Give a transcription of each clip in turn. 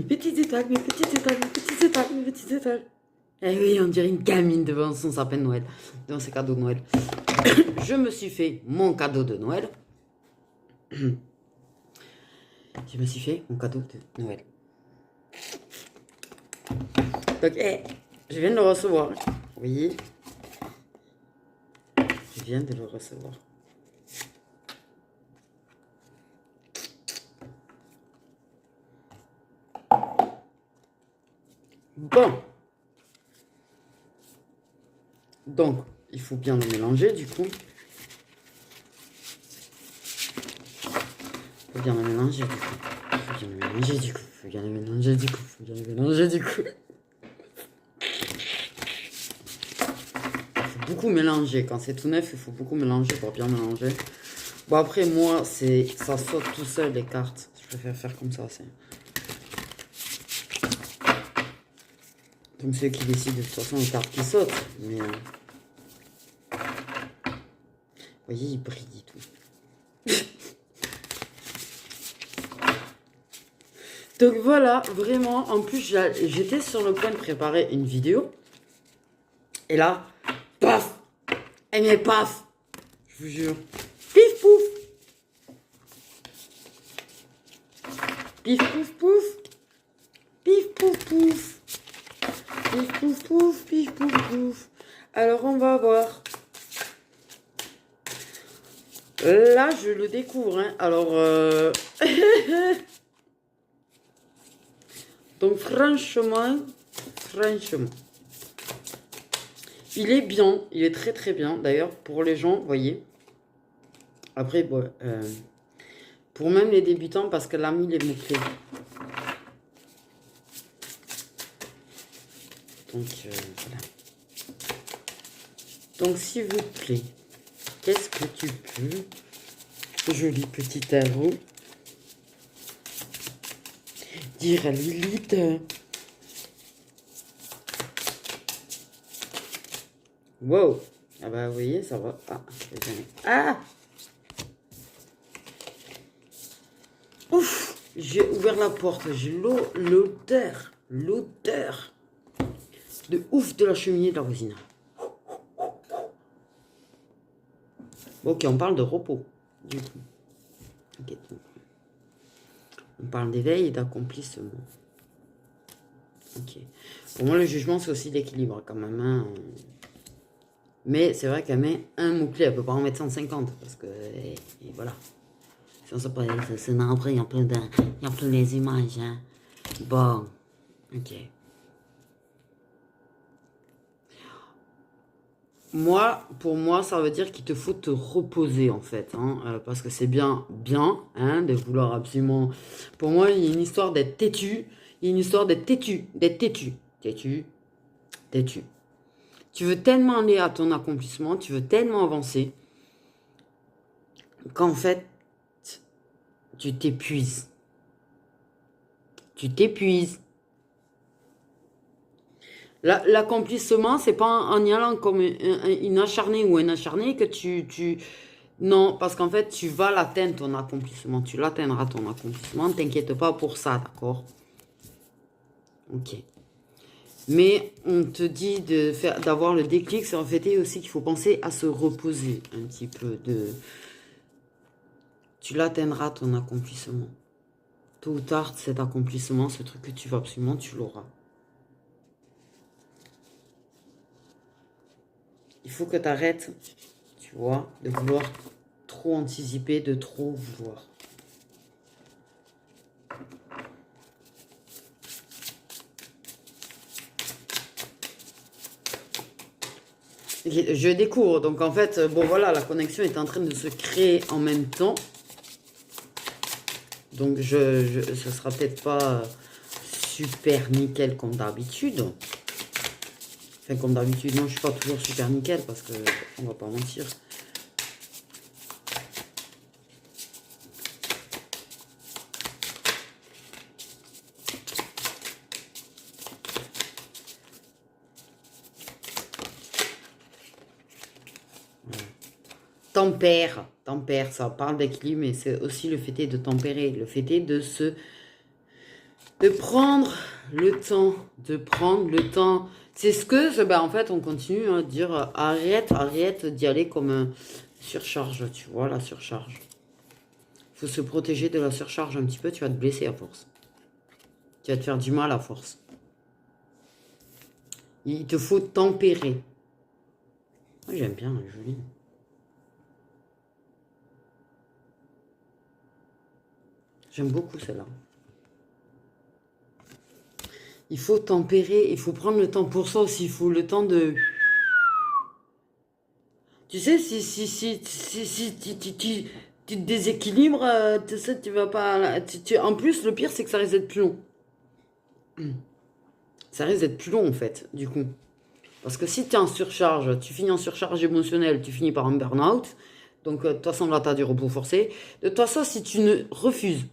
mes petites étoiles, mes petites étoiles, mes petites étoiles, mes petites étoiles. Eh oui, on dirait une gamine devant son sapin de Noël, devant ses cadeaux de Noël. Je me suis fait mon cadeau de Noël. Je me suis fait mon cadeau de Noël. Donc, je viens de le recevoir. Oui. Je viens de le recevoir. Bon. Donc, il faut bien le mélanger, du coup. Il faut bien le mélanger, du coup. Il faut bien le mélanger, du coup. Il faut bien le mélanger, du coup. Il faut bien le mélanger, du coup. Il faut beaucoup mélanger. Quand c'est tout neuf, il faut beaucoup mélanger pour bien mélanger. Bon, après, moi, ça saute tout seul, les cartes. Je préfère faire comme ça, c'est... Donc, c'est eux qui décident de toute façon les cartes qui sautent. Mais... vous voyez, il brille et tout. Donc voilà, vraiment, en plus j'étais sur le point de préparer une vidéo. Et là, paf. Et mais paf. Je vous jure. Pif pouf. Pif pouf pouf. Pif pouf pouf. Pif pouf pouf. Pif pouf pouf. Alors on va voir. Là je le découvre. Hein. Alors... Donc franchement, il est bien, il est très très bien. D'ailleurs, pour les gens, vous voyez. Après, bon, pour même les débutants, parce qu'elle a mis les mots-clés. Donc, voilà. Donc, s'il vous plaît, qu'est-ce que tu peux, joli petit tarot, dire à Lilith? Wow. Ah bah, vous voyez, ça va. Ah, ah. Ouf. J'ai ouvert la porte. J'ai l'odeur de ouf de la cheminée de la voisine. Ok, on parle de repos, du coup. Ok, donc, on parle d'éveil et d'accomplissement. Ok. Pour moi, le jugement, c'est aussi l'équilibre, quand même. Hein. Mais c'est vrai qu'elle met un mot-clé, elle ne peut pas en mettre 150, parce que, et voilà. Si on se prend, c'est après, il y a plein des images. Hein. Bon, ok. Moi, pour moi, ça veut dire qu'il te faut te reposer, en fait. Hein, parce que c'est bien, hein, de vouloir absolument... Pour moi, il y a une histoire d'être têtu. Il y a une histoire d'être têtu. Têtu. Tu veux tellement aller à ton accomplissement, tu veux tellement avancer, qu'en fait, tu t'épuises. L'accomplissement, c'est pas en y allant comme une acharnée ou un acharné que tu... Non, parce qu'en fait, tu vas l'atteindre, ton accomplissement. Tu l'atteindras, ton accomplissement. T'inquiète pas pour ça, d'accord? Ok. Mais on te dit d'avoir le déclic, c'est en fait aussi qu'il faut penser à se reposer un petit peu. Tu l'atteindras, ton accomplissement. Tôt ou tard, cet accomplissement, ce truc que tu veux absolument, tu l'auras. Il faut que tu arrêtes, tu vois, de vouloir trop anticiper, de trop vouloir. Je découvre, donc en fait, bon voilà, la connexion est en train de se créer en même temps. Donc ce sera peut-être pas super nickel comme d'habitude. Enfin, comme d'habitude, non, je suis pas toujours super nickel parce que on va pas mentir. Tempère, ça parle d'équilibre, mais c'est aussi le fait de tempérer, le fait de se de prendre le temps, de prendre le temps. C'est ce que, ben, en fait, on continue à dire, arrête d'y aller comme un surcharge, tu vois, la surcharge. Il faut se protéger de la surcharge un petit peu, tu vas te blesser à force. Tu vas te faire du mal à force. Il te faut tempérer. Moi, j'aime bien, elle est jolie. J'aime beaucoup celle-là. Il faut tempérer, il faut prendre le temps pour ça aussi. Il faut le temps de... Tu sais, si tu te déséquilibres, tu sais, tu vas pas... En plus, le pire, c'est que ça risque d'être plus long. Ça risque d'être plus long, en fait, du coup. Parce que si tu es en surcharge, tu finis en surcharge émotionnelle, tu finis par un burn-out. Donc, de toute façon, là, tu as du repos forcé. De toute façon, si tu ne refuses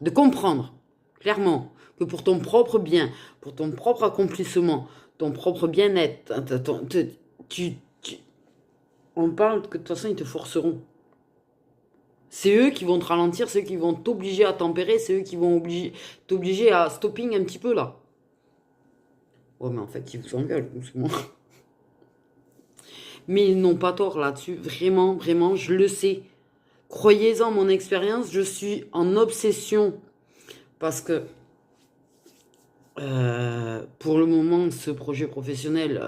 de comprendre, clairement, que pour ton propre bien, pour ton propre accomplissement, ton propre bien-être, on parle que de toute façon, ils te forceront. C'est eux qui vont te ralentir, c'est eux qui vont t'obliger à tempérer, c'est eux qui vont t'obliger à stopping un petit peu, là. Ouais, mais en fait, ils vous engueulent, doucement. Mais ils n'ont pas tort là-dessus. Vraiment, vraiment, je le sais. Croyez-en, mon expérience, je suis en obsession. Parce que, pour le moment, ce projet professionnel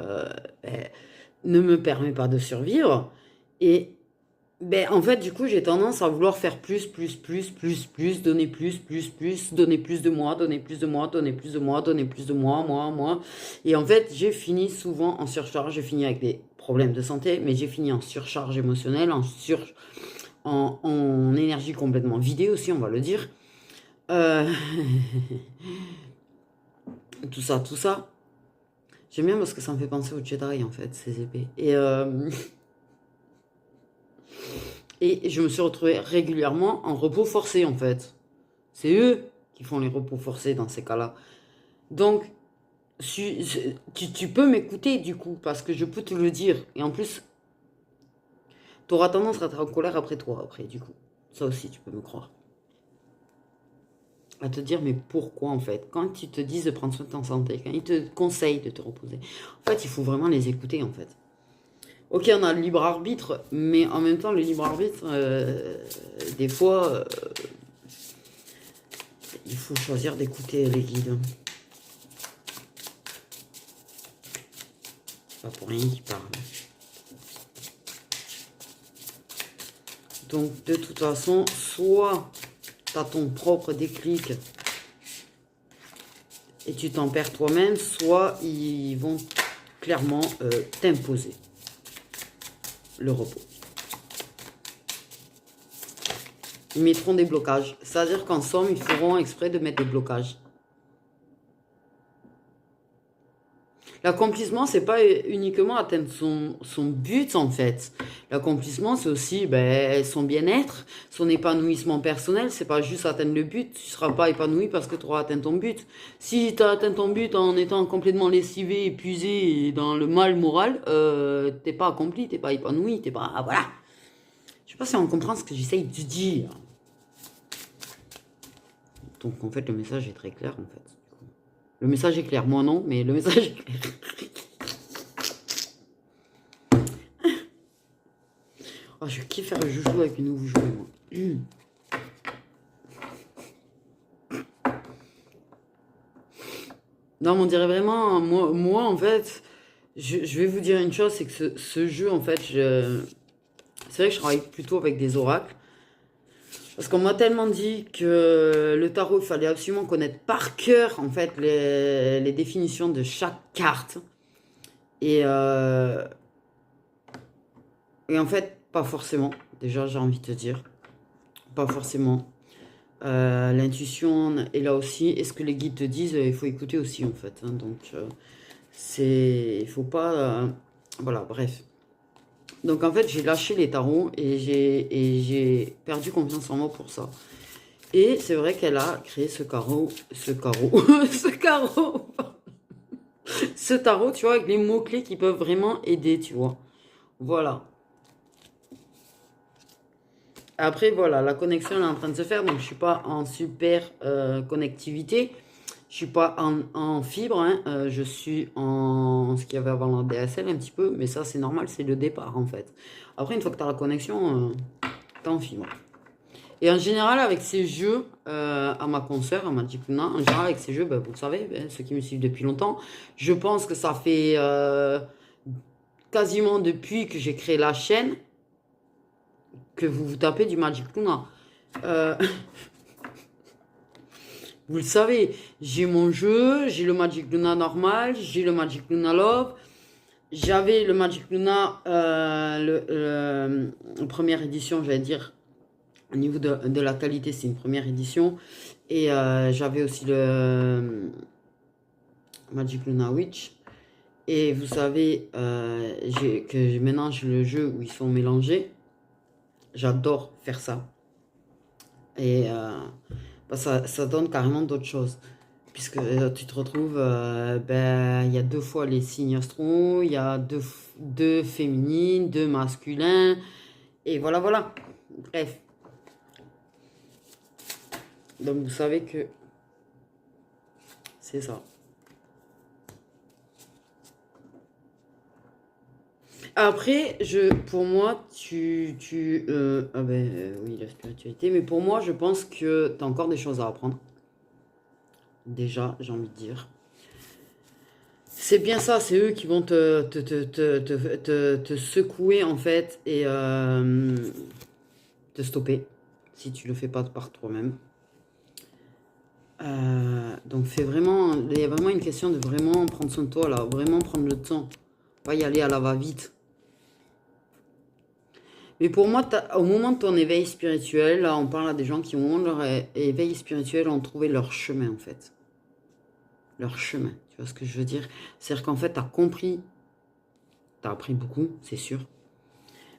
ne me permet pas de survivre. Et, ben, en fait, du coup, j'ai tendance à vouloir faire plus, donner donner plus de moi, donner plus de moi, donner plus de moi, donner plus de moi, moi. Et en fait, j'ai fini souvent en surcharge, j'ai fini avec des problèmes de santé, mais j'ai fini en surcharge émotionnelle, en énergie complètement vidée aussi, on va le dire. Tout ça. J'aime bien parce que ça me fait penser aux Jedi, en fait, ces épées. Et je me suis retrouvée régulièrement en repos forcé, en fait. C'est eux qui font les repos forcés dans ces cas-là. Donc, tu peux m'écouter, du coup, parce que je peux te le dire. Et en plus, tu auras tendance à être en colère après toi, après, du coup. Ça aussi, tu peux me croire. À te dire, mais pourquoi, en fait? Quand ils te disent de prendre soin de ta santé, quand ils te conseillent de te reposer, en fait, il faut vraiment les écouter, en fait. Ok, on a le libre arbitre, mais en même temps, le libre arbitre, des fois, il faut choisir d'écouter les guides. C'est pas pour rien qu'ils parlent. Donc, de toute façon, soit tu as ton propre déclic et tu t'en perds toi-même, soit ils vont clairement t'imposer le repos. Ils mettront des blocages. C'est-à-dire qu'en somme, ils feront exprès de mettre des blocages. L'accomplissement, c'est pas uniquement atteindre son but, en fait. L'accomplissement, c'est aussi son bien-être, son épanouissement personnel. C'est pas juste atteindre le but. Tu seras pas épanoui parce que tu auras atteint ton but. Si tu as atteint ton but en étant complètement lessivé, épuisé et dans le mal moral, t'es pas accompli, t'es pas épanoui, t'es pas... Ah, voilà. Je sais pas si on comprend ce que j'essaye de dire. Donc, en fait, le message est très clair, en fait. Le message est clair. Moi, non, mais le message est clair. Oh, je kiffe faire le joujou avec une nouveau jouet, moi. Non, mais on dirait vraiment... Moi en fait, je vais vous dire une chose, c'est que ce jeu, en fait, c'est vrai que je travaille plutôt avec des oracles. Parce qu'on m'a tellement dit que le tarot, il fallait absolument connaître par cœur, en fait, les définitions de chaque carte. Et en fait, pas forcément. Déjà, j'ai envie de te dire. Pas forcément. L'intuition est là aussi. Et ce que les guides te disent, il faut écouter aussi, en fait. Hein. Donc, il faut pas... voilà, bref. Donc, en fait, j'ai lâché les tarots et j'ai perdu confiance en moi pour ça. Et c'est vrai qu'elle a créé ce tarot, ce tarot, tu vois, avec les mots-clés qui peuvent vraiment aider, tu vois. Voilà. Après, voilà, la connexion elle est en train de se faire, donc je suis pas en super connectivité. Je suis pas en fibre, hein, je suis en ce qu'il y avait avant la DSL un petit peu, mais ça c'est normal, c'est le départ en fait. Après, une fois que tu as la connexion, tu es en fibre. Et en général, avec ces jeux, à ma consoeur, à Magic Luna, en général, avec ces jeux, ben, vous le savez, ben, ceux qui me suivent depuis longtemps, je pense que ça fait quasiment depuis que j'ai créé la chaîne que vous vous tapez du Magic Luna. Euh, Vous le savez, j'ai mon jeu, j'ai le Magic Luna normal, j'ai le Magic Luna Love. J'avais le Magic Luna, première édition, j'allais dire, au niveau de la qualité, c'est une première édition. Et j'avais aussi le Magic Luna Witch. Et vous savez que je mélange le jeu où ils sont mélangés. J'adore faire ça. Et bah, ça donne carrément d'autres choses. Puisque tu te retrouves, ben, il y a 2 fois les signes astro, il y a deux féminines, 2 masculins, et voilà, voilà. Bref. Donc vous savez que c'est ça. Après, pour moi, ah ben oui, la spiritualité, mais pour moi, je pense que tu as encore des choses à apprendre. Déjà, j'ai envie de dire. C'est bien ça, c'est eux qui vont te secouer en fait et te stopper si tu le fais pas par toi-même. Donc il y a vraiment une question de vraiment prendre soin de toi là, vraiment prendre le temps, pas y aller à la va-vite. Mais pour moi, au moment de ton éveil spirituel, là on parle à des gens qui au moment de leur éveil spirituel ont trouvé leur chemin en fait. Leur chemin, tu vois ce que je veux dire? C'est-à-dire qu'en fait, tu as compris, tu as appris beaucoup, c'est sûr.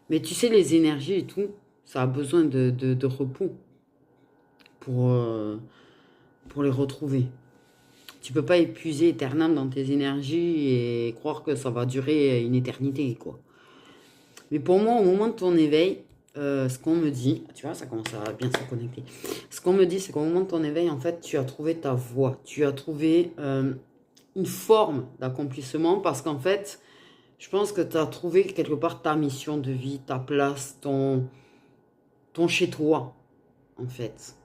Mais tu sais, les énergies et tout, ça a besoin de repos pour les retrouver. Tu peux pas épuiser éternellement dans tes énergies et croire que ça va durer une éternité, quoi. Mais pour moi, au moment de ton éveil, ce qu'on me dit, tu vois, ça commence à bien se connecter. Ce qu'on me dit, c'est qu'au moment de ton éveil, en fait, tu as trouvé ta voie. Tu as trouvé une forme d'accomplissement parce qu'en fait, je pense que tu as trouvé quelque part ta mission de vie, ta place, ton chez-toi, en fait.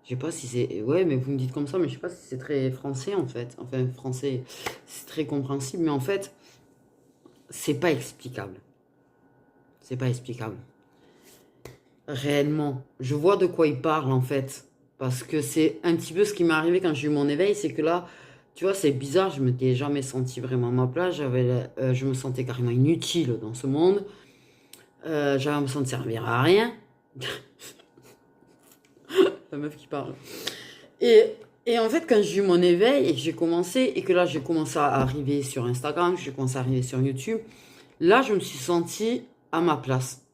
Je sais pas si c'est... Ouais, mais vous me dites comme ça, mais je sais pas si c'est très français, en fait. Enfin, français, c'est très compréhensible, mais en fait, c'est pas explicable. C'est pas explicable. Réellement. Je vois de quoi il parle, en fait. Parce que c'est un petit peu ce qui m'est arrivé quand j'ai eu mon éveil, c'est que là, tu vois, c'est bizarre, je m'étais jamais senti vraiment à ma place. Je me sentais carrément inutile dans ce monde. J'avais l'impression de servir à rien. La meuf qui parle. Et en fait, quand j'ai eu mon éveil et que j'ai commencé, et que là, j'ai commencé à arriver sur Instagram, j'ai commencé à arriver sur YouTube, là, je me suis sentie à ma place.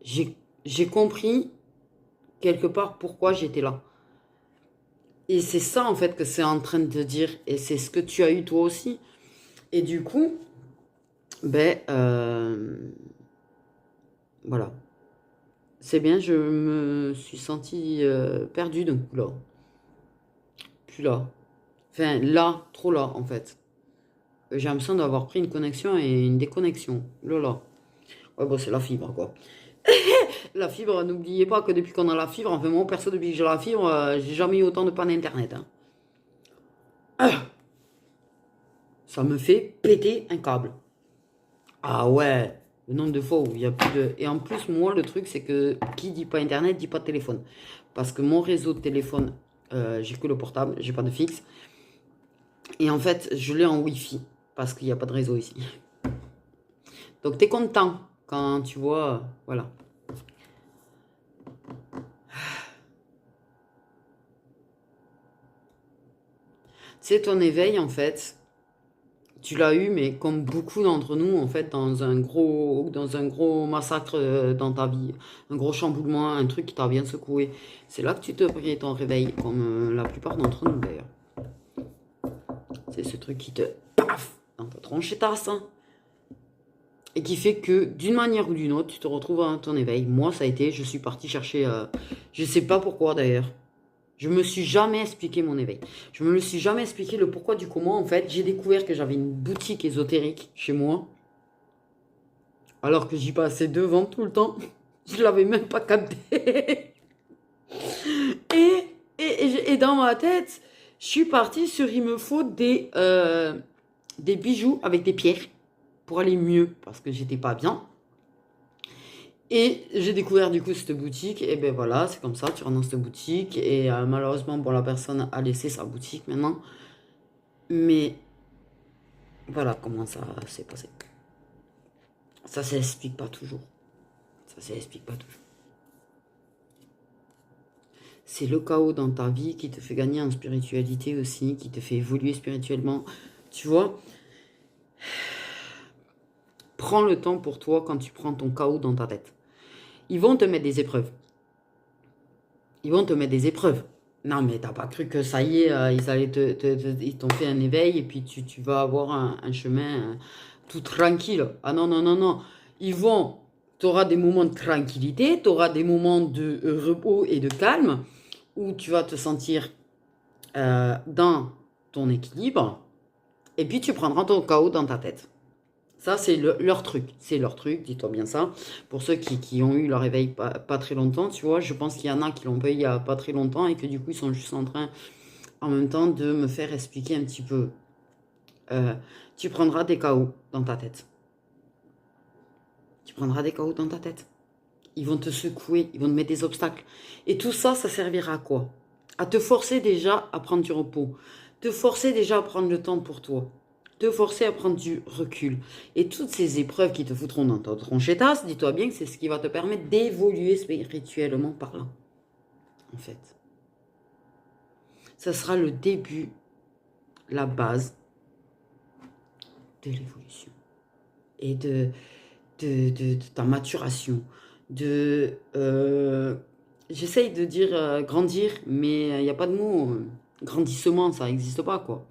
J'ai compris quelque part pourquoi j'étais là. Et c'est ça, en fait, que c'est en train de te dire. Et c'est ce que tu as eu toi aussi. Et du coup, ben, voilà. C'est bien, je me suis sentie perdue d'un coup là. Plus là. Enfin, là, trop là, en fait. J'ai l'impression d'avoir pris une connexion et une déconnexion. Là. Ouais, bon, c'est la fibre, quoi. La fibre, n'oubliez pas que depuis qu'on a la fibre, enfin, moi, perso, depuis que j'ai la fibre, j'ai jamais eu autant de panne internet. Hein. Ça me fait péter un câble. Ah ouais, le nombre de fois où il y a plus de... Et en plus, moi, le truc, c'est que qui dit pas internet, dit pas téléphone. Parce que mon réseau de téléphone, j'ai que le portable, j'ai pas de fixe. Et en fait, je l'ai en Wi-Fi. Parce qu'il n'y a pas de réseau ici. Donc, t'es content quand tu vois... voilà. C'est ton éveil, en fait. Tu l'as eu, mais comme beaucoup d'entre nous, en fait, dans un gros massacre dans ta vie, un gros chamboulement, un truc qui t'a bien secoué. C'est là que tu te pris ton réveil, comme la plupart d'entre nous d'ailleurs. C'est ce truc qui te paf dans ta tronche et tasse, hein, et qui fait que d'une manière ou d'une autre, tu te retrouves à ton éveil. Moi, ça a été, je suis partie chercher, je sais pas pourquoi d'ailleurs. Je me suis jamais expliqué mon éveil. Je me suis jamais expliqué le pourquoi du comment. En fait, j'ai découvert que j'avais une boutique ésotérique chez moi, alors que j'y passais devant tout le temps. Je l'avais même pas capté. Et, et dans ma tête, je suis partie sur il me faut des bijoux avec des pierres pour aller mieux parce que j'étais pas bien. Et j'ai découvert du coup cette boutique, et ben voilà, c'est comme ça, tu rentres dans cette boutique, et malheureusement, bon, la personne a laissé sa boutique maintenant, mais voilà comment ça s'est passé. Ça s'explique pas toujours. Ça s'explique pas toujours. C'est le chaos dans ta vie qui te fait gagner en spiritualité aussi, qui te fait évoluer spirituellement. Tu vois, prends le temps pour toi quand tu prends ton chaos dans ta tête. Ils vont te mettre des épreuves. Ils vont te mettre des épreuves. Non, mais t'as pas cru que ça y est, ils t'ont fait un éveil et puis tu vas avoir un chemin tout tranquille. Ah non, non, non, non. T'auras des moments de tranquillité, t'auras des moments de repos et de calme où tu vas te sentir dans ton équilibre et puis tu prendras ton chaos dans ta tête. Ça, c'est leur truc. C'est leur truc, dis-toi bien ça. Pour ceux qui ont eu leur réveil pas très longtemps, tu vois, je pense qu'il y en a qui l'ont pas eu il y a pas très longtemps et que du coup, ils sont juste en train, en même temps, de me faire expliquer un petit peu. Tu prendras des KO dans ta tête. Tu prendras des KO dans ta tête. Ils vont te secouer, ils vont te mettre des obstacles. Et tout ça, ça servira à quoi? À te forcer déjà à prendre du repos. Te forcer déjà à prendre le temps pour toi. Te forcer à prendre du recul. Et toutes ces épreuves qui te foutront dans ta tronchetasse, dis-toi bien que c'est ce qui va te permettre d'évoluer spirituellement parlant. En fait. Ça sera le début, la base de l'évolution. Et de ta maturation. J'essaye de dire grandir, mais il n'y a pas de mot. Grandissement, ça n'existe pas, quoi.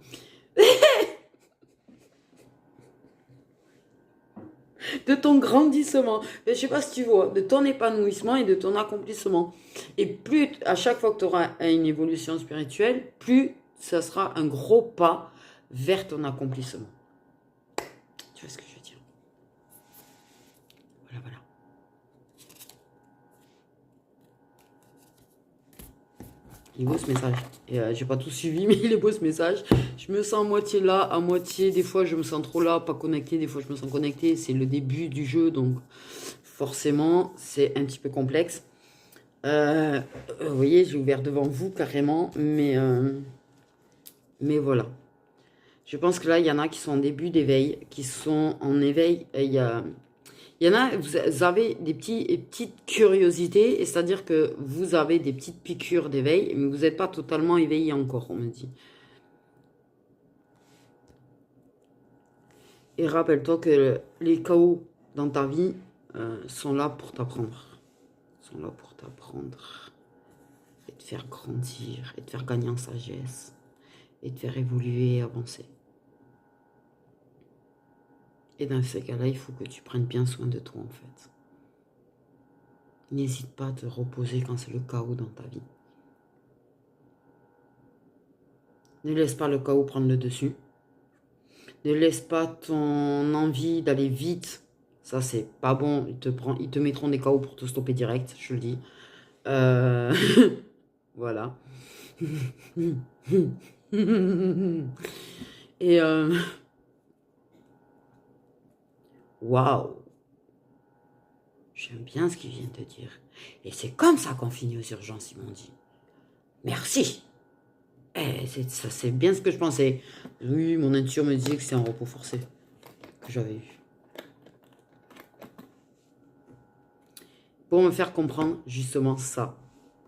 De ton grandissement. Je ne sais pas si tu vois, de ton épanouissement et de ton accomplissement. Et plus, à chaque fois que tu auras une évolution spirituelle, plus ça sera un gros pas vers ton accomplissement. Tu vois ce que je veux dire? Voilà, voilà. Il est beau ce message. Et j'ai pas tout suivi, mais il est beau ce message. Je me sens à moitié là, à moitié. Des fois, je me sens trop là, pas connecté. Des fois, je me sens connecté. C'est le début du jeu, donc forcément, c'est un petit peu complexe. Vous voyez, j'ai ouvert devant vous carrément, mais voilà. Je pense que là, il y en a qui sont en début d'éveil, qui sont en éveil. Il y en a, vous avez des petites curiosités, c'est-à-dire que vous avez des petites piqûres d'éveil, mais vous n'êtes pas totalement éveillé encore, on me dit. Et rappelle-toi que les chaos dans ta vie sont là pour t'apprendre. Sont là pour t'apprendre et te faire grandir, et te faire gagner en sagesse, et te faire évoluer et avancer. Et dans ces cas-là, il faut que tu prennes bien soin de toi, en fait. N'hésite pas à te reposer quand c'est le chaos dans ta vie. Ne laisse pas le chaos prendre le dessus. Ne laisse pas ton envie d'aller vite. Ça, c'est pas bon. Ils te mettront des chaos pour te stopper direct, je le dis. Voilà. Et waouh. J'aime bien ce qu'il vient de dire. Et c'est comme ça qu'on finit aux urgences, ils m'ont dit. Merci. Ça, c'est bien ce que je pensais. Oui, mon intuition me disait que c'est un repos forcé que j'avais eu. Pour me faire comprendre justement ça.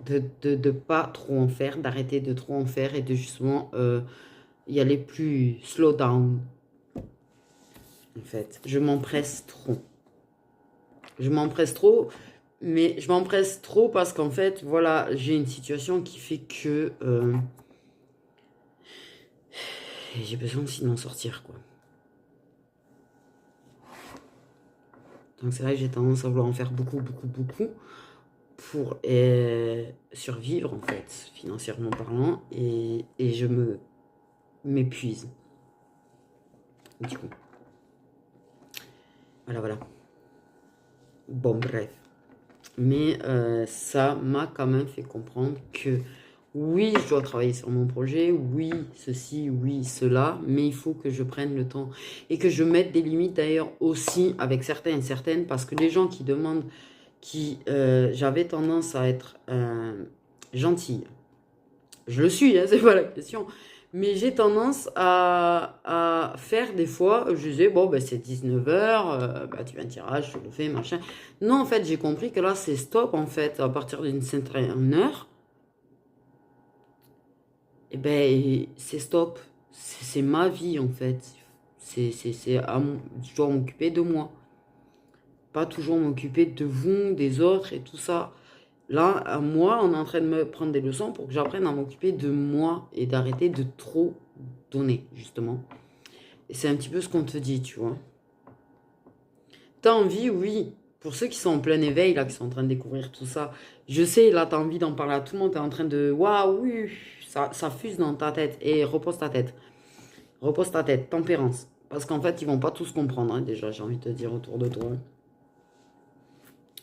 De pas trop en faire, d'arrêter de trop en faire et de justement y aller plus slow down. En fait, je m'empresse trop. Je m'empresse trop, mais je m'empresse trop parce qu'en fait, voilà, j'ai une situation qui fait que j'ai besoin aussi d'en sortir, quoi. Donc c'est vrai que j'ai tendance à vouloir en faire beaucoup, beaucoup, beaucoup pour survivre, en fait, financièrement parlant, et je m'épuise. Du coup. Voilà. Bon, bref. Mais ça m'a quand même fait comprendre que oui, je dois travailler sur mon projet, oui, ceci, oui, cela, mais il faut que je prenne le temps et que je mette des limites d'ailleurs aussi avec certains et certaines, parce que les gens qui demandent, j'avais tendance à être gentille. Je le suis, hein, c'est pas la question. Mais j'ai tendance à faire des fois, je disais, bon, ben, c'est 19h, bah, tu viens de tirage, je le fais, machin. Non, en fait, j'ai compris que là, c'est stop, en fait, à partir d'une certaine heure. Eh ben, c'est stop. C'est ma vie, en fait. Je dois m'occuper de moi. Pas toujours m'occuper de vous, des autres et tout ça. Là, à moi, on est en train de me prendre des leçons pour que j'apprenne à m'occuper de moi et d'arrêter de trop donner, justement. Et c'est un petit peu ce qu'on te dit, tu vois. T'as envie, oui. Pour ceux qui sont en plein éveil, là, qui sont en train de découvrir tout ça, je sais, là, t'as envie d'en parler à tout le monde, t'es en train de... Waouh, oui, ça fuse dans ta tête. Et repose ta tête. Repose ta tête, tempérance. Parce qu'en fait, ils vont pas tous comprendre, hein, déjà, j'ai envie de te dire autour de toi.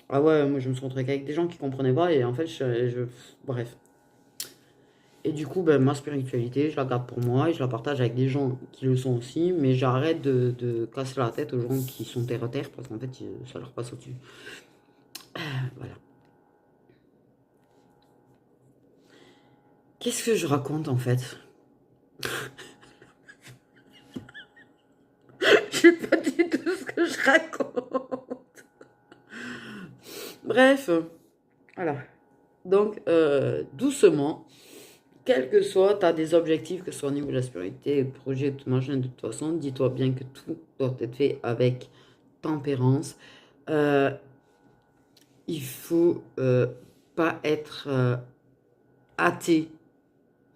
Ah ouais, moi, je me suis retrouvé avec des gens qui comprenaient pas, et en fait, bref. Et du coup, ben, ma spiritualité, je la garde pour moi et je la partage avec des gens qui le sont aussi, mais j'arrête de casser la tête aux gens qui sont terre à terre parce qu'en fait, ça leur passe au-dessus. Voilà. Qu'est-ce que je raconte en fait? Je sais pas du tout ce que je raconte. Bref, voilà. Donc, doucement, quel que soit, tu as des objectifs, que ce soit au niveau de la spiritualité, projet, tout machin, de toute façon, dis-toi bien que tout doit être fait avec tempérance. Il faut pas être hâté.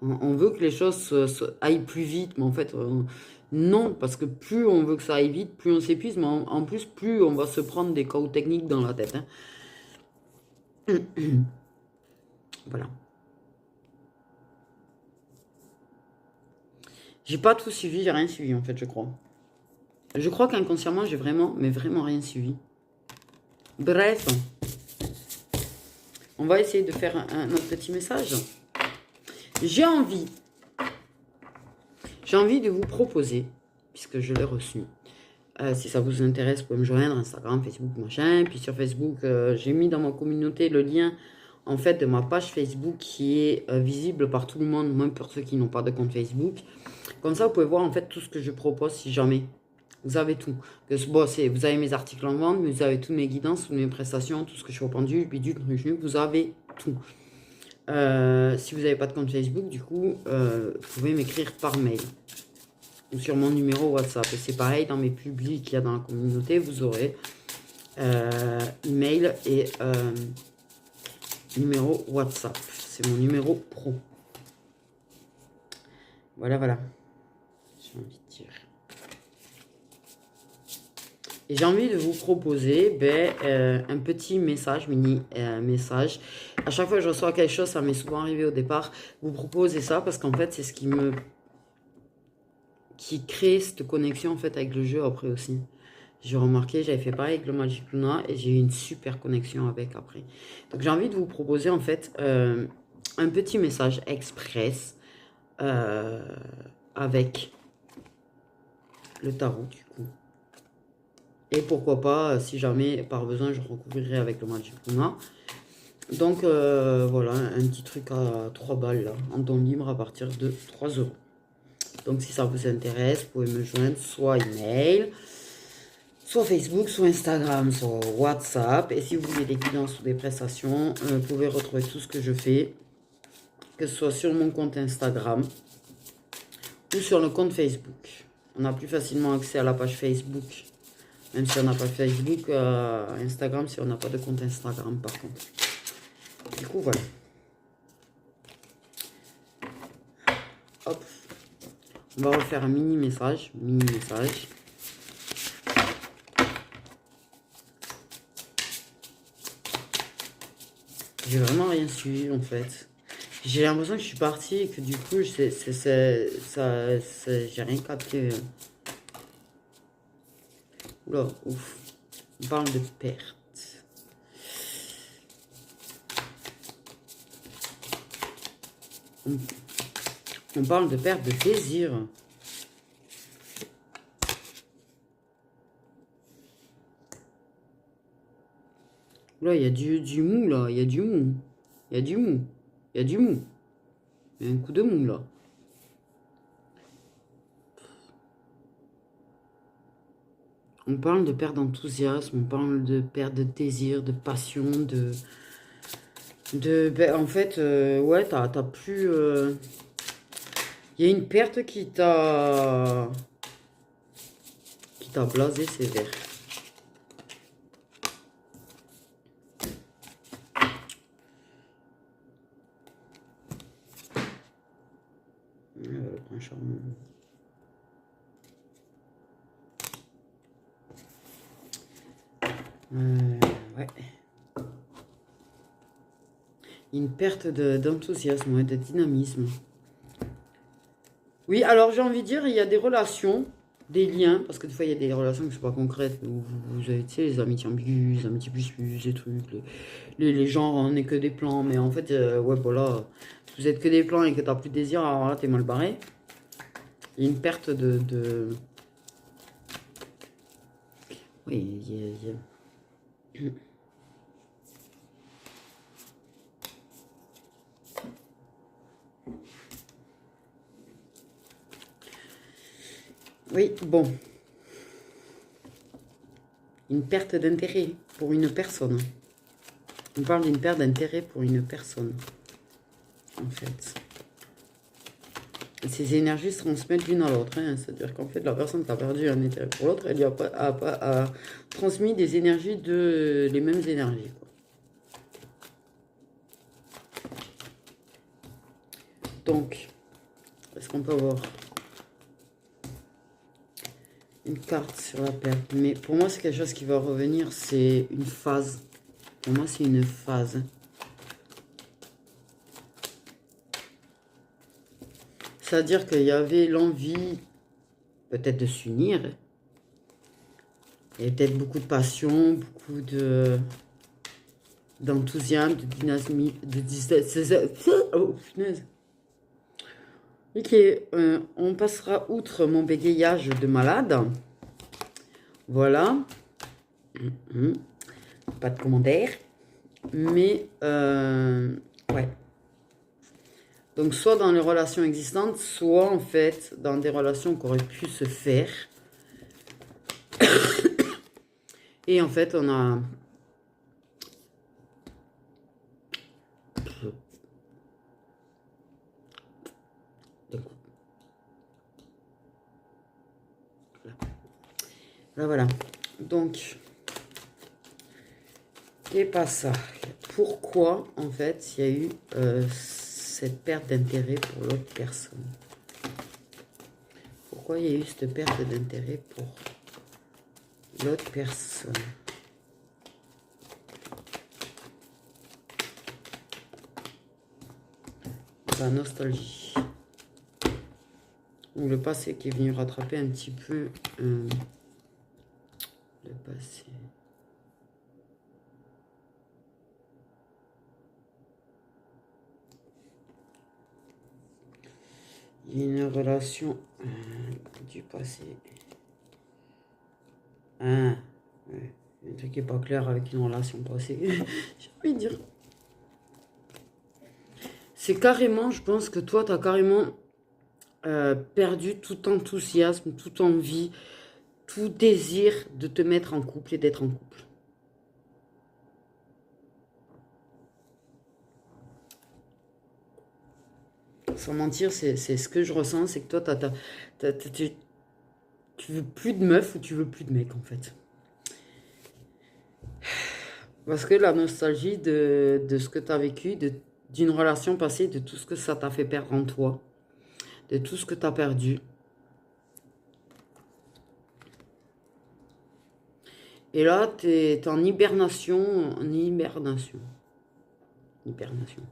On veut que les choses aillent plus vite, mais en fait, non, parce que plus on veut que ça aille vite, plus on s'épuise, mais en plus, plus on va se prendre des chaos techniques dans la tête. Hein. Voilà. J'ai pas tout suivi, j'ai rien suivi en fait, je crois. Je crois qu'inconsciemment, j'ai vraiment, mais vraiment rien suivi. Bref, on va essayer de faire un autre petit message. J'ai envie de vous proposer, puisque je l'ai reçu, si ça vous intéresse, vous pouvez me joindre, Instagram, Facebook, machin. Puis sur Facebook, j'ai mis dans ma communauté le lien en fait de ma page Facebook qui est visible par tout le monde, même pour ceux qui n'ont pas de compte Facebook. Comme ça, vous pouvez voir en fait tout ce que je propose si jamais. Vous avez tout. Bon, vous avez mes articles en vente, mais vous avez toutes mes guidances, toutes mes prestations, tout ce que je fais au pendu, bidule, vous avez tout. Si vous n'avez pas de compte Facebook, du coup, vous pouvez m'écrire par mail ou sur mon numéro WhatsApp. Et c'est pareil, dans mes publics qu'il y a dans la communauté, vous aurez email et numéro WhatsApp. C'est mon numéro pro. Voilà. J'ai envie de dire. Et j'ai envie de vous proposer un petit message, mini message. À chaque fois que je reçois quelque chose, ça m'est souvent arrivé au départ, vous proposez ça parce qu'en fait, c'est ce qui crée cette connexion en fait avec le jeu après aussi. J'ai remarqué, j'avais fait pareil avec le Magic Luna et j'ai eu une super connexion avec après. Donc j'ai envie de vous proposer en fait un petit message express avec le tarot du coup. Et pourquoi pas, si jamais par besoin, je recouvrirai avec le Magic Luna. Donc voilà, un petit truc à 3 balles là, en don libre à partir de 3 €. Donc si ça vous intéresse, vous pouvez me joindre soit email, soit Facebook, soit Instagram, soit WhatsApp. Et si vous voulez des guidances ou des prestations, vous pouvez retrouver tout ce que je fais, que ce soit sur mon compte Instagram ou sur le compte Facebook. On a plus facilement accès à la page Facebook, même si on n'a pas Facebook, Instagram, si on n'a pas de compte Instagram par contre. Du coup, voilà. Hop. On va refaire un mini message. J'ai vraiment rien su, en fait. J'ai l'impression que je suis partie et que du coup, j'ai rien capté. Oula, ouf. On parle de perte. On parle de perte de désir. Là, il y a du mou, là. Il y a du mou. Il y a du mou. Il y a du mou. Il y a un coup de mou, là. On parle de perte d'enthousiasme, on parle de perte de désir, de passion, ben, en fait, ouais, t'as plus... Il y a une perte qui t'a blasé sévère. Le prince charmant. Ouais. Une perte d'enthousiasme, ouais, de dynamisme. Oui, alors j'ai envie de dire, il y a des relations, des liens, parce que des fois il y a des relations qui ne sont pas concrètes, où vous avez, tu sais, les amitiés ambiguës, les amitiés plus, des trucs, les gens, on n'est que des plans, mais en fait, ouais, voilà, si vous êtes que des plans et que tu n'as plus de désir, alors là, t'es mal barré. Il y a une perte de... Oui, il y a... Oui, bon. Une perte d'intérêt pour une personne. On parle d'une perte d'intérêt pour une personne, en fait. Et ces énergies se transmettent l'une à l'autre. Hein. C'est-à-dire qu'en fait, la personne qui a perdu un intérêt pour l'autre, elle lui a transmis des énergies les mêmes énergies. Quoi. Donc, est-ce qu'on peut avoir une carte sur la perte? Mais pour moi, c'est quelque chose qui va revenir. C'est une phase. Pour moi, c'est une phase. C'est-à-dire qu'il y avait l'envie, peut-être, de s'unir. Il y avait peut-être beaucoup de passion, beaucoup d'enthousiasme, de dynamisme, oh, punaise. Ok, on passera outre mon bégayage de malade. Voilà. Pas de commentaires. Mais, ouais. Donc, soit dans les relations existantes, soit, en fait, dans des relations qui auraient pu se faire. Et, en fait, on a... Là, voilà. Donc, et pas ça. Pourquoi, en fait, il y a eu cette perte d'intérêt pour l'autre personne? Pourquoi il y a eu cette perte d'intérêt pour l'autre personne? La nostalgie. Ou le passé qui est venu rattraper un petit peu le passé. Il y a une relation du passé. Ah, ouais. Un truc qui n'est pas clair avec une relation passée. J'ai envie de dire. C'est carrément, je pense que toi, tu as carrément perdu tout enthousiasme, toute envie, tout désir de te mettre en couple et d'être en couple. Sans mentir, c'est ce que je ressens, c'est que toi, tu veux plus de meufs ou tu veux plus de mecs, en fait. Parce que la nostalgie de ce que tu as vécu, d'une relation passée, de tout ce que ça t'a fait perdre en toi, de tout ce que tu as perdu. Et là, tu es en hibernation, Hibernation.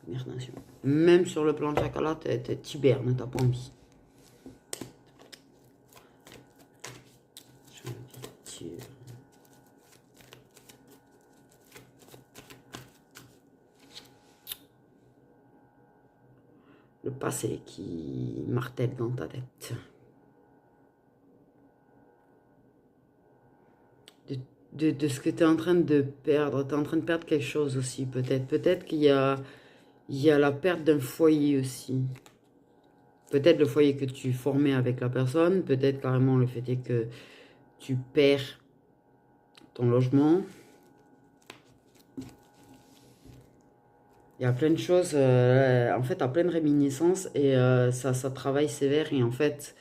Hibernation. Même sur le plan de chakala, t'hibernes, t'as pas envie. J'ai envie de dire... Le passé qui martèle dans ta tête. De ce que tu es en train de perdre. Tu es en train de perdre quelque chose aussi, peut-être. Peut-être qu'il y a la perte d'un foyer aussi. Peut-être le foyer que tu formais avec la personne. Peut-être carrément le fait est que tu perds ton logement. Il y a plein de choses. En fait, tu as plein de réminiscences et ça travaille sévère. Et en fait,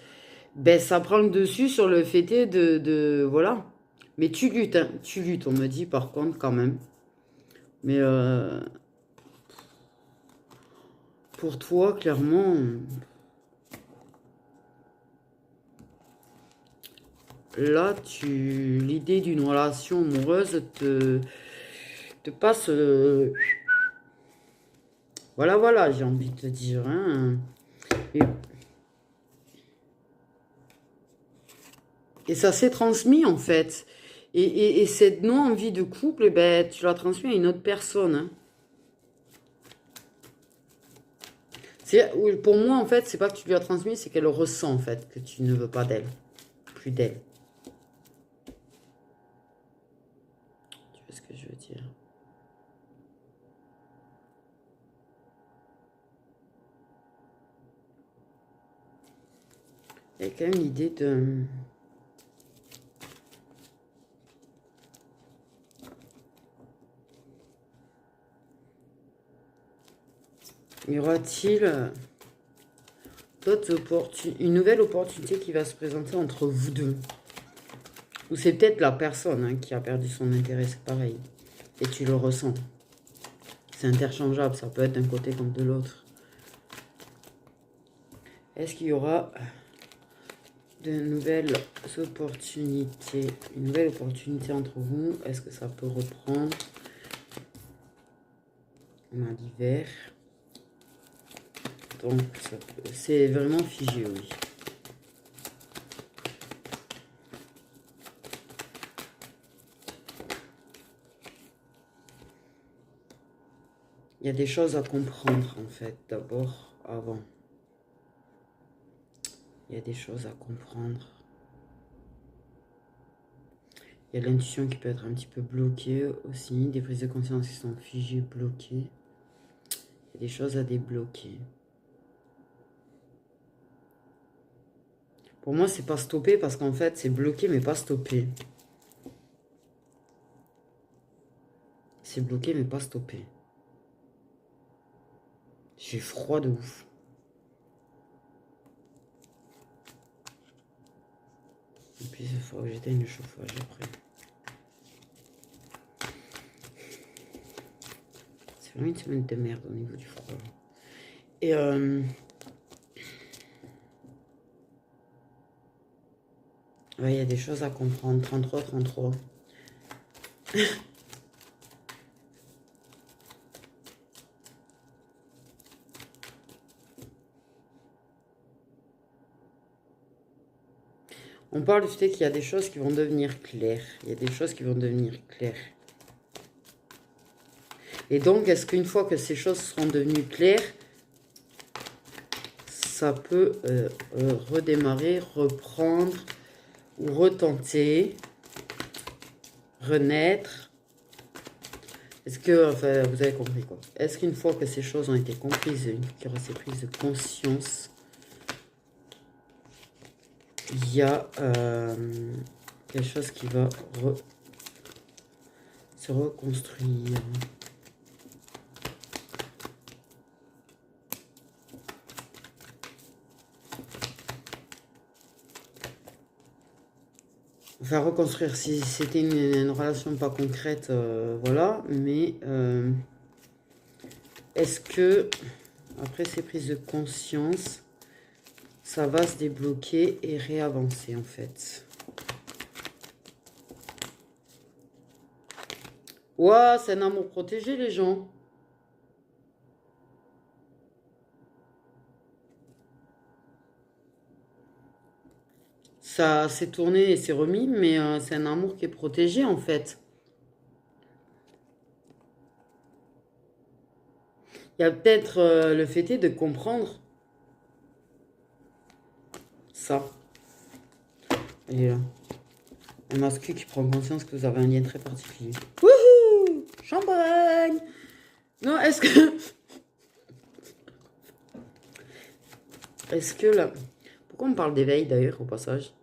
ben, ça prend le dessus sur le fait de voilà. Mais tu luttes, hein. Tu luttes, on me dit par contre quand même. Mais pour toi, clairement, là, l'idée d'une relation amoureuse te passe... voilà, voilà, j'ai envie de te dire. Hein. Et ça s'est transmis en fait. Et cette non-envie de couple, eh ben, tu l'as transmis à une autre personne. Hein. Pour moi, en fait, c'est pas que tu lui as transmis, c'est qu'elle ressent, en fait, que tu ne veux pas d'elle. Plus d'elle. Tu vois ce que je veux dire? Il y a quand même l'idée de... Y aura-t-il une nouvelle opportunité qui va se présenter entre vous deux? Ou c'est peut-être la personne hein, qui a perdu son intérêt, c'est pareil. Et tu le ressens. C'est interchangeable, ça peut être d'un côté comme de l'autre. Est-ce qu'il y aura de nouvelles opportunités? Une nouvelle opportunité entre vous? Est-ce que ça peut reprendre? On a l'hiver. Donc, c'est vraiment figé, oui. Il y a des choses à comprendre, en fait, d'abord, avant. Il y a des choses à comprendre. Il y a l'intuition qui peut être un petit peu bloquée aussi. Des prises de conscience qui sont figées, bloquées. Il y a des choses à débloquer. Pour moi, c'est pas stoppé parce qu'en fait, c'est bloqué mais pas stoppé. C'est bloqué mais pas stoppé. J'ai froid de ouf. Et puis, il faut que j'éteigne le chauffage après. C'est vraiment une semaine de merde au niveau du froid. Et ouais, il y a des choses à comprendre. 33, 33. On parle du fait qu'il y a des choses qui vont devenir claires. Il y a des choses qui vont devenir claires. Et donc, est-ce qu'une fois que ces choses seront devenues claires, ça peut redémarrer, reprendre ou retenter, renaître? Est-ce que, enfin, vous avez compris quoi? Est-ce qu'une fois que ces choses ont été comprises, qu'il y aura ces prises de conscience, il y a quelque chose qui va se reconstruire? Enfin, reconstruire, si c'était une relation pas concrète, voilà, mais est-ce que, après ces prises de conscience, ça va se débloquer et réavancer, en fait? Ouais, c'est un amour protégé, les gens. Ça s'est tourné et s'est remis, mais c'est un amour qui est protégé, en fait. Il y a peut-être le fait est de comprendre ça. Elle est là. Un masque qui prend conscience que vous avez un lien très particulier. Wouhou! Champagne! Non, est-ce que... Est-ce que là... Pourquoi on parle d'éveil d'ailleurs au passage?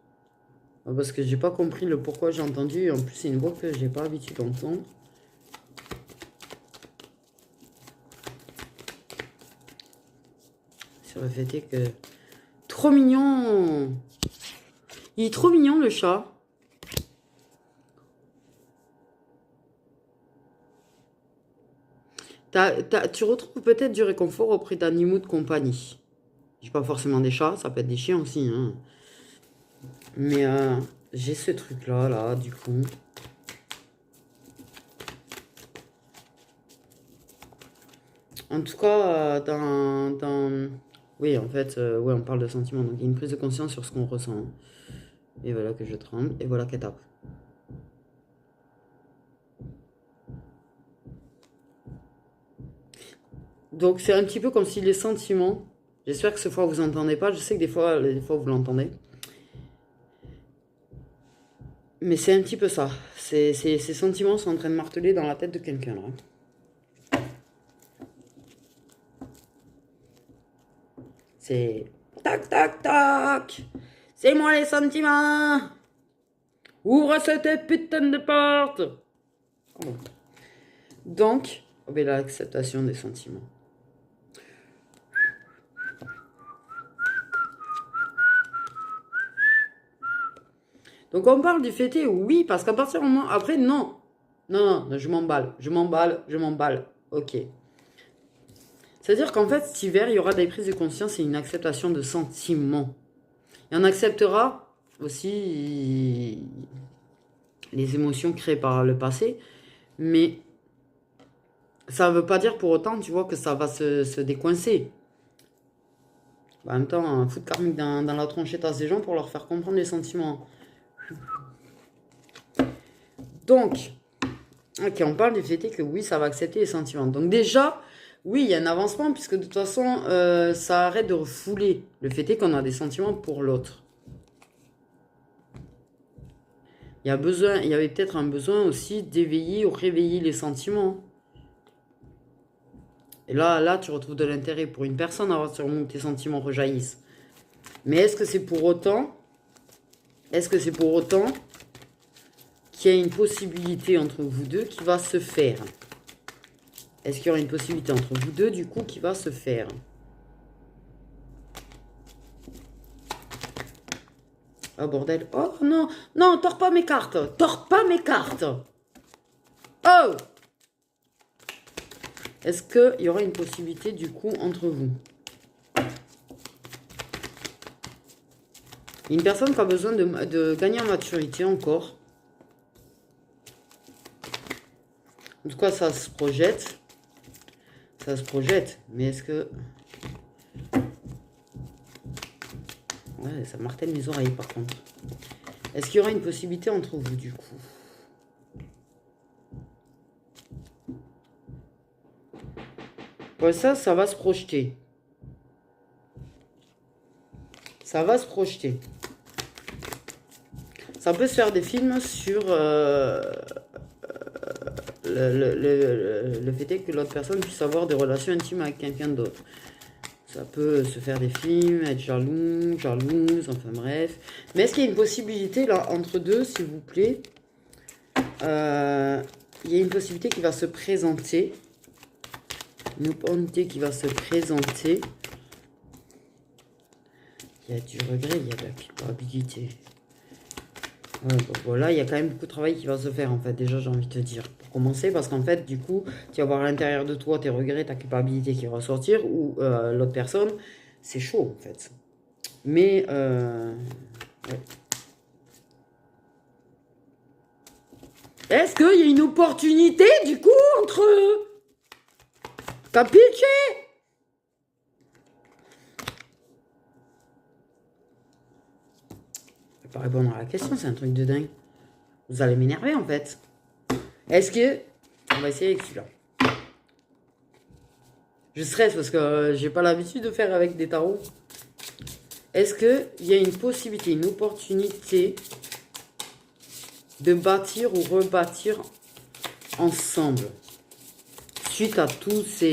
Parce que j'ai pas compris le pourquoi j'ai entendu. En plus, c'est une voix que j'ai pas l'habitude d'entendre. Sur le fait est que... Trop mignon! Il est trop mignon le chat. Tu retrouves peut-être du réconfort auprès d'animaux de compagnie. J'ai pas forcément des chats, ça peut être des chiens aussi. Hein. Mais j'ai ce truc-là, là, du coup. En tout cas, oui, en fait, ouais, on parle de sentiments. Donc, il y a une prise de conscience sur ce qu'on ressent. Et voilà que je tremble. Et voilà qu'elle tape. Donc, c'est un petit peu comme si les sentiments... J'espère que cette fois, vous entendez pas. Je sais que des fois vous l'entendez. Mais c'est un petit peu ça. Ces sentiments sont en train de marteler dans la tête de quelqu'un, là. C'est... Tac, tac, tac. C'est moi les sentiments. Ouvre cette putain de porte. Pardon. Donc, oh ben, l'acceptation des sentiments. Donc on parle du fêté, oui, parce qu'à partir du moment... Après, non. Non, je m'emballe. Je m'emballe. Ok. C'est-à-dire qu'en fait, cet hiver, il y aura des prises de conscience et une acceptation de sentiments. Et on acceptera aussi les émotions créées par le passé, mais ça ne veut pas dire pour autant, tu vois, que ça va se décoincer. En même temps, un foutre karmique dans la tronchette à ces gens pour leur faire comprendre les sentiments. Donc, ok, on parle du fait que oui, ça va accepter les sentiments. Donc déjà, oui, il y a un avancement, puisque de toute façon, ça arrête de refouler le fait est qu'on a des sentiments pour l'autre. Il y avait peut-être un besoin aussi d'éveiller ou réveiller les sentiments. Et là, tu retrouves de l'intérêt pour une personne à partir du moment où tes sentiments rejaillissent. Mais est-ce que c'est pour autant qu'il y a une possibilité entre vous deux qui va se faire? Est-ce qu'il y aura une possibilité entre vous deux, du coup, qui va se faire? Oh, bordel. Oh, non. Non, tords pas mes cartes. Tords pas mes cartes. Oh! Est-ce qu'il y aura une possibilité, du coup, entre vous? Une personne qui a besoin de gagner en maturité encore. En tout cas, ça se projette. Ça se projette. Mais est-ce que... Ouais, ça martèle mes oreilles, par contre. Est-ce qu'il y aura une possibilité entre vous, du coup? Ouais, ça va se projeter. Ça va se projeter. Ça peut se faire des films sur le fait est que l'autre personne puisse avoir des relations intimes avec quelqu'un d'autre. Ça peut se faire des films, être jaloux, jalouse, enfin bref. Mais est-ce qu'il y a une possibilité là entre deux, s'il vous plaît? Il y a une possibilité qui va se présenter. Une opportunité qui va se présenter. Il y a du regret, il y a de la culpabilité. Ouais, bon, voilà, il y a quand même beaucoup de travail qui va se faire en fait, déjà j'ai envie de te dire. Pour commencer, parce qu'en fait, du coup, tu vas voir à l'intérieur de toi tes regrets, ta culpabilité qui va ressortir, ou l'autre personne, c'est chaud en fait. Mais, ouais. Est-ce qu'il y a une opportunité, du coup, entre eux? Capiche? Je vais pas répondre à la question, c'est un truc de dingue. Vous allez m'énerver, en fait. Est-ce que... On va essayer avec celui-là. Je stresse parce que j'ai pas l'habitude de faire avec des tarots. Est-ce qu'il y a une possibilité, une opportunité de bâtir ou rebâtir ensemble suite à tous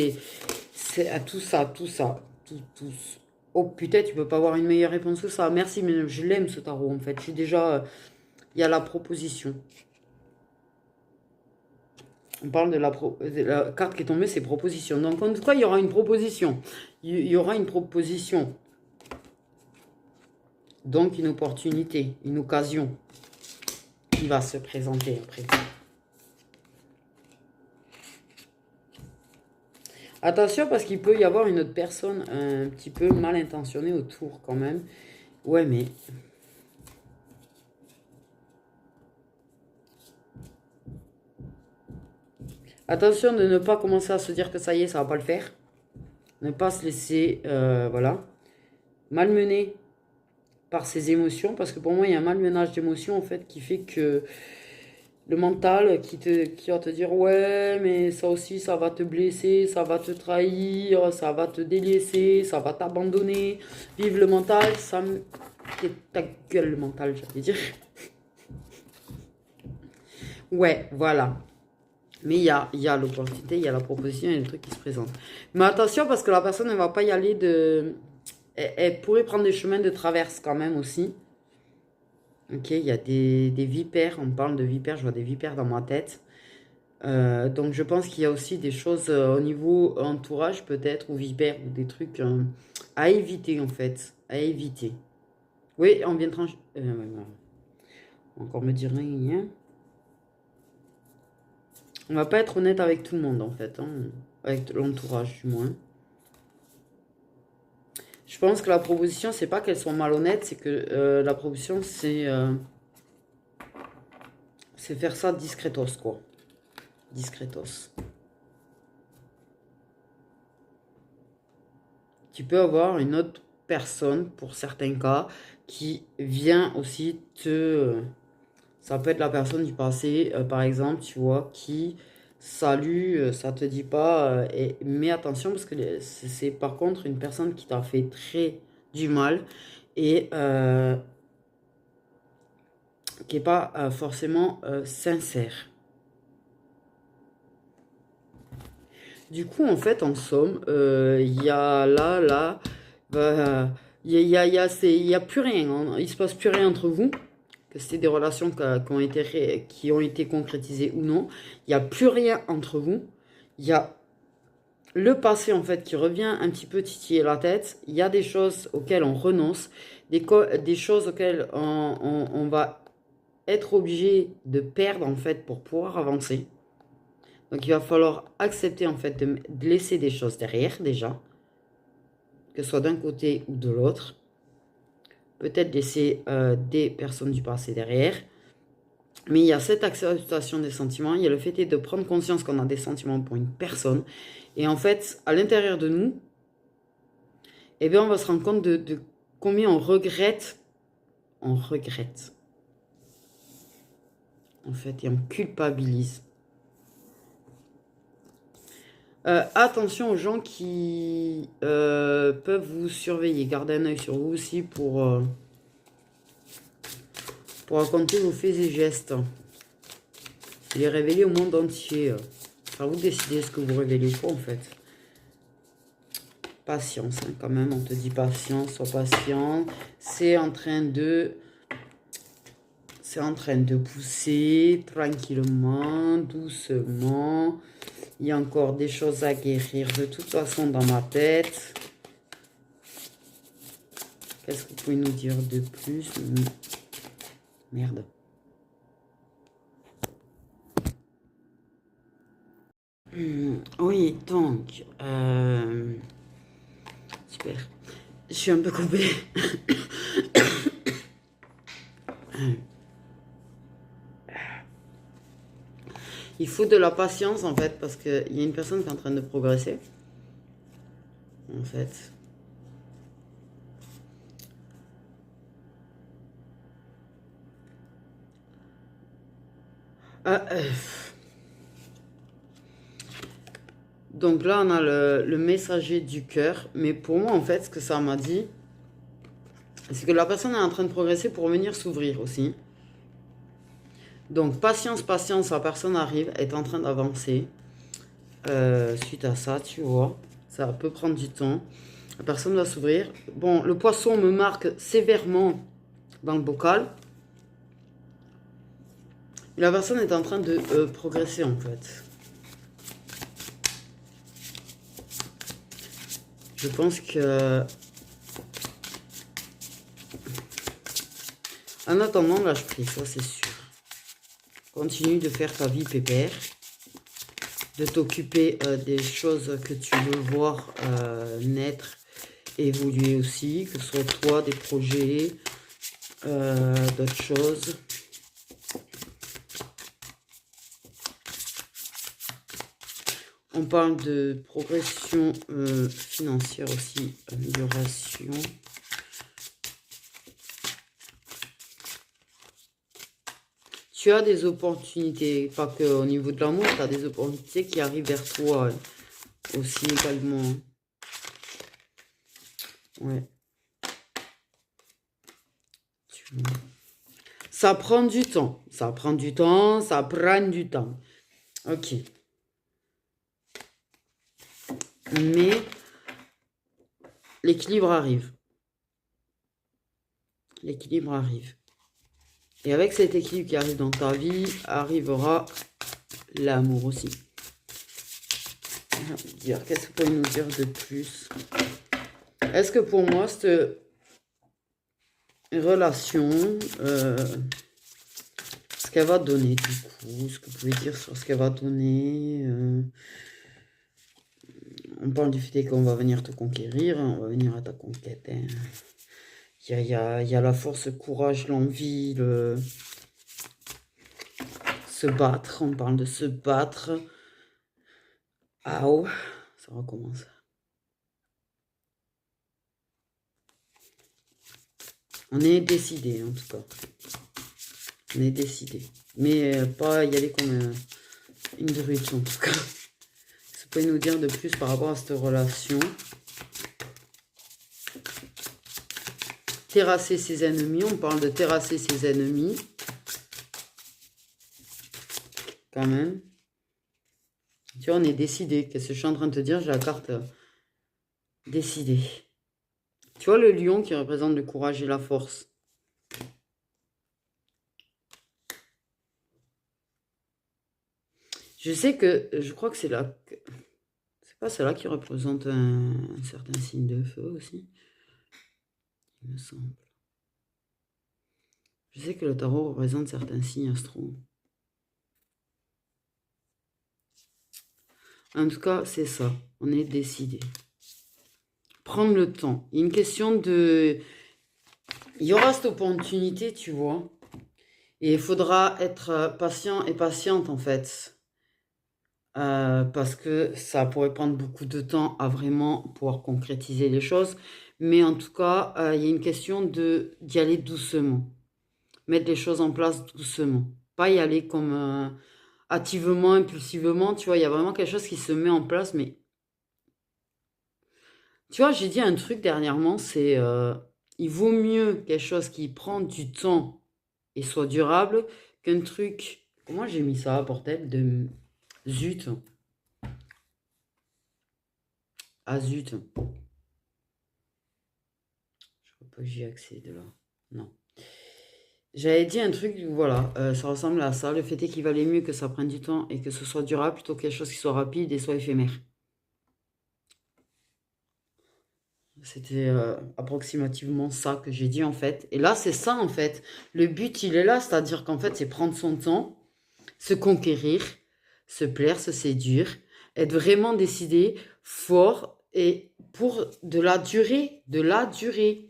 à tout ça. Oh putain, tu peux pas avoir une meilleure réponse que ça. Merci, mais je l'aime ce tarot en fait. Je suis déjà... Il y a la proposition. On parle de la carte qui est tombée, c'est proposition. Donc en tout cas, il y aura une proposition. Il y aura une proposition. Donc une opportunité, une occasion qui va se présenter après. Attention parce qu'il peut y avoir une autre personne un petit peu mal intentionnée autour quand même. Ouais mais... Attention de ne pas commencer à se dire que ça y est, ça va pas le faire. Ne pas se laisser, voilà, malmener par ses émotions. Parce que pour moi, il y a un malmenage d'émotions, en fait, qui fait que le mental qui va te dire, ouais, mais ça aussi, ça va te blesser, ça va te trahir, ça va te délaisser, ça va t'abandonner. Vive le mental, ça me... Ta gueule, le mental, j'allais dire. Ouais, voilà. Mais il y a l'opportunité, il y a la proposition, il y a le truc qui se présente. Mais attention parce que la personne ne va pas y aller de... Elle pourrait prendre des chemins de traverse quand même aussi. Ok, il y a des vipères, on parle de vipères, je vois des vipères dans ma tête. Donc je pense qu'il y a aussi des choses au niveau entourage peut-être, ou vipères, ou des trucs à éviter en fait, à éviter. Oui, on vient de trancher... encore me dire rien. On va pas être honnête avec tout le monde en fait, hein, avec l'entourage du moins. Je pense que la proposition, c'est pas qu'elles sont malhonnêtes, c'est que la proposition, c'est faire ça discretos, quoi. Discretos. Tu peux avoir une autre personne, pour certains cas, qui vient aussi te... Ça peut être la personne du passé, par exemple, tu vois, qui... Salut, ça te dit pas... mais attention, parce que c'est par contre une personne qui t'a fait très du mal et qui n'est pas forcément sincère. Du coup, en fait, en somme, il y a là, il y a plus rien, hein. Il se passe plus rien entre vous, que c'était des relations qui ont été concrétisées ou non. Il n'y a plus rien entre vous. Il y a le passé, en fait, qui revient un petit peu titiller la tête. Il y a des choses auxquelles on renonce, des choses auxquelles on va être obligé de perdre, en fait, pour pouvoir avancer. Donc il va falloir accepter en fait de laisser des choses derrière déjà, que ce soit d'un côté ou de l'autre. Peut-être laisser des personnes du passé derrière. Mais il y a cette acceptation des sentiments, il y a le fait de prendre conscience qu'on a des sentiments pour une personne. Et en fait, à l'intérieur de nous, eh bien, on va se rendre compte de combien on regrette. On regrette. En fait, et on culpabilise. Attention aux gens qui peuvent vous surveiller. Gardez un œil sur vous aussi pour raconter vos faits et gestes. Les révéler au monde entier. Enfin, vous décidez ce que vous révélez ou pas en fait. Patience, hein, quand même. On te dit patience, sois patient. C'est en train de pousser tranquillement, doucement. Il y a encore des choses à guérir de toute façon dans ma tête. Qu'est-ce que vous pouvez nous dire de plus? Merde. Oui, donc... super. Je suis un peu coupée. Il faut de la patience, en fait, parce qu'il y a une personne qui est en train de progresser. En fait. Donc là, on a le messager du cœur. Mais pour moi, en fait, ce que ça m'a dit, c'est que la personne est en train de progresser pour venir s'ouvrir aussi. Donc, patience, patience, la personne arrive, est en train d'avancer. Suite à ça, tu vois, ça peut prendre du temps. La personne va s'ouvrir. Bon, le poisson me marque sévèrement dans le bocal. Et la personne est en train de progresser, en fait. Je pense que... En attendant, lâche prise, ça c'est sûr. Continue de faire ta vie pépère. De t'occuper des choses que tu veux voir naître, évoluer aussi. Que ce soit toi, des projets, d'autres choses. On parle de progression financière aussi, amélioration. Tu as des opportunités, pas qu'au niveau de l'amour, tu as des opportunités qui arrivent vers toi aussi également. Ouais. Ça prend du temps, ça prend du temps, ça prend du temps. Ok. Mais l'équilibre arrive. L'équilibre arrive. Et avec cet équilibre qui arrive dans ta vie, arrivera l'amour aussi. Qu'est-ce que vous pouvez nous dire de plus? Est-ce que pour moi, cette relation, ce qu'elle va donner du coup, ce que vous pouvez dire sur ce qu'elle va donner, on parle du fait qu'on va venir te conquérir, on va venir à ta conquête. Hein. Il y a la force, le courage, l'envie, se battre. On parle de se battre. Aouh, ça recommence. On est décidé, en tout cas. On est décidé. Mais pas y aller comme une brute, en tout cas. Vous pouvez nous dire de plus par rapport à cette relation? Terrasser ses ennemis. On parle de terrasser ses ennemis. Quand même. Tu vois, on est décidé. Qu'est-ce que je suis en train de te dire? J'ai la carte décidé. Tu vois le lion qui représente le courage et la force. Je sais que, je crois que c'est là, c'est pas celle-là qui représente un certain signe de feu aussi, il me semble. Je sais que le tarot représente certains signes astraux. En tout cas, c'est ça, on est décidé. Prendre le temps. Il y a une question de... Il y aura cette opportunité, tu vois. Et il faudra être patient et patiente, en fait. Parce que ça pourrait prendre beaucoup de temps à vraiment pouvoir concrétiser les choses. Mais en tout cas, il y a une question d'y aller doucement. Mettre les choses en place doucement. Pas y aller comme hâtivement, impulsivement. Tu vois, il y a vraiment quelque chose qui se met en place. Mais tu vois, j'ai dit un truc dernièrement, c'est il vaut mieux quelque chose qui prend du temps et soit durable qu'un truc... Comment j'ai mis ça, bordel de... Zut. Ah zut. Je crois pas que j'y accède là. Non. J'avais dit un truc, voilà, ça ressemble à ça. Le fait est qu'il valait mieux que ça prenne du temps et que ce soit durable plutôt que quelque chose qui soit rapide et soit éphémère. C'était approximativement ça que j'ai dit en fait. Et là, c'est ça en fait. Le but, il est là, c'est-à-dire qu'en fait, c'est prendre son temps, se conquérir, se plaire, se séduire, être vraiment décidé, fort et pour de la durée, de la durée.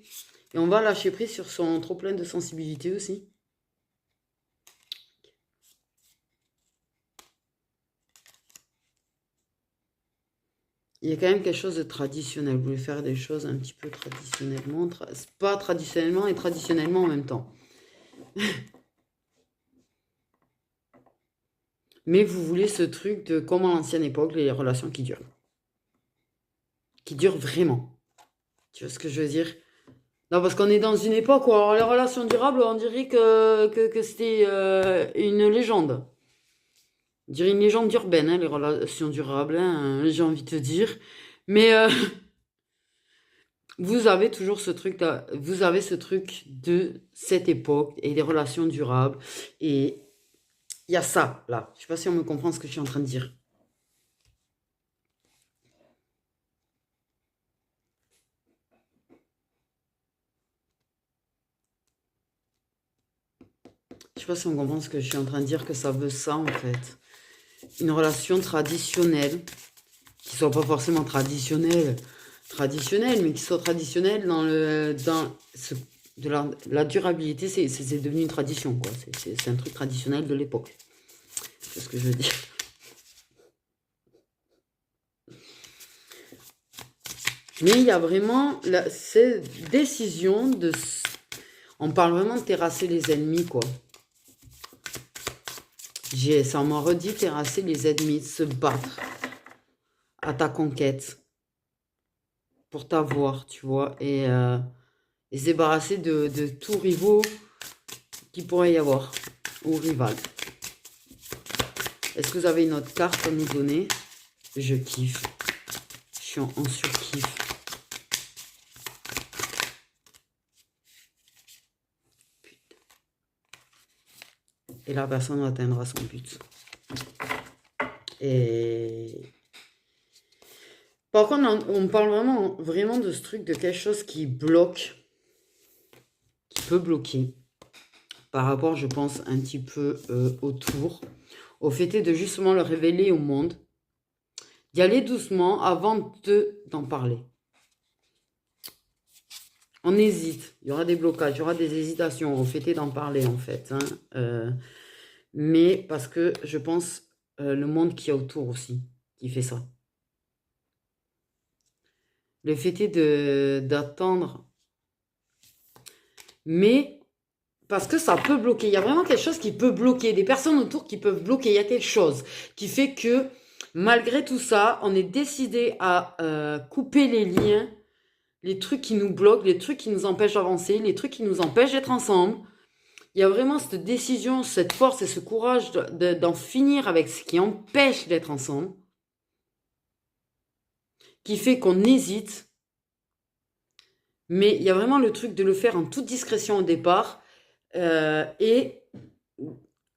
Et on va lâcher prise sur son trop plein de sensibilité aussi. Il y a quand même quelque chose de traditionnel. Vous voulez faire des choses un petit peu traditionnellement. Pas traditionnellement et traditionnellement en même temps. Mais vous voulez ce truc de comme à l'ancienne époque, les relations qui durent. Qui durent vraiment. Tu vois ce que je veux dire? Non, parce qu'on est dans une époque où alors, les relations durables, on dirait que c'était une légende. On dirait une légende urbaine, hein, les relations durables, hein, j'ai envie de te dire. Mais vous avez toujours ce truc là, vous avez ce truc de cette époque et des relations durables. Et il y a ça, là. Je sais pas si on me comprend ce que je suis en train de dire. Je sais pas si on comprend ce que je suis en train de dire, que ça veut ça, en fait. Une relation traditionnelle, qui soit pas forcément traditionnelle, mais qui soit traditionnelle de la durabilité, c'est devenu une tradition, quoi. C'est un truc traditionnel de l'époque. C'est ce que je veux dire. Mais il y a vraiment cette décision de... On parle vraiment de terrasser les ennemis, quoi. Ça m'a redit terrasser les ennemis, se battre à ta conquête pour t'avoir, tu vois, et se débarrasser de tout rivaux qu'il pourrait y avoir, ou rival. Est-ce que vous avez une autre carte à nous donner? Je kiffe. Je suis en surkiff. Putain. Et la personne atteindra son but. Et... Par contre, on parle vraiment de ce truc, de quelque chose qui bloque, qui peut bloquer, par rapport, je pense, un petit peu autour, au fait de justement le révéler au monde, d'y aller doucement avant d'en parler. On hésite, il y aura des blocages, il y aura des hésitations, au fait d'en parler en fait. Hein, mais parce que je pense le monde qui est autour aussi, qui fait ça. Le fait d'attendre, mais parce que ça peut bloquer. Il y a vraiment quelque chose qui peut bloquer, des personnes autour qui peuvent bloquer. Il y a quelque chose qui fait que malgré tout ça, on est décidé à couper les liens, les trucs qui nous bloquent, les trucs qui nous empêchent d'avancer, les trucs qui nous empêchent d'être ensemble. Il y a vraiment cette décision, cette force et ce courage d'en finir avec ce qui empêche d'être ensemble, qui fait qu'on hésite. Mais il y a vraiment le truc de le faire en toute discrétion au départ. Et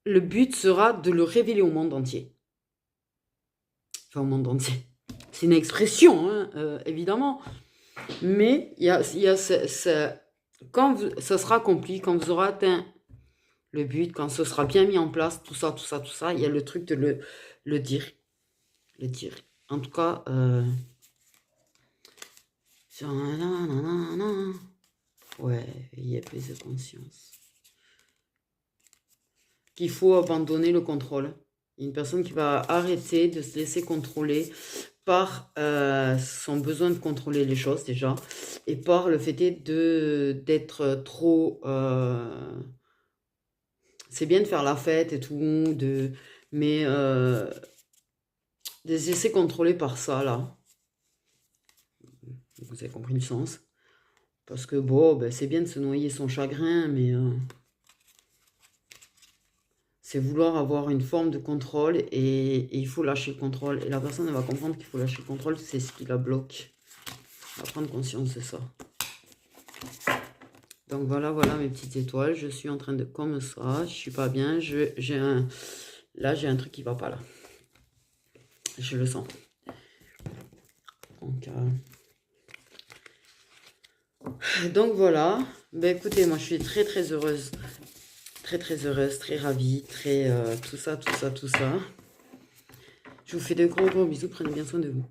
le but sera de le révéler au monde entier. Enfin, au monde entier. C'est une expression, hein, évidemment. Mais il y a quand ça sera accompli, quand vous aurez atteint le but, quand ce sera bien mis en place, tout ça, il y a le truc de le dire. Le dire. En tout cas, ouais, il y a plus de conscience. Qu'il faut abandonner le contrôle. Une personne qui va arrêter de se laisser contrôler par son besoin de contrôler les choses déjà, et par le fait d'être trop... c'est bien de faire la fête et tout, mais de se laisser contrôler par ça, là. Vous avez compris le sens. Parce que bon, ben, c'est bien de se noyer son chagrin, mais... c'est vouloir avoir une forme de contrôle et il faut lâcher le contrôle. Et la personne, elle va comprendre qu'il faut lâcher le contrôle, c'est ce qui la bloque. Elle va prendre conscience de ça. Donc voilà mes petites étoiles. Je suis en train de comme ça. Je suis pas bien. Là, j'ai un truc qui va pas là. Je le sens. Donc voilà. Ben écoutez, moi je suis très très heureuse. Très heureuse, très ravie, tout ça. Je vous fais de gros bisous, prenez bien soin de vous.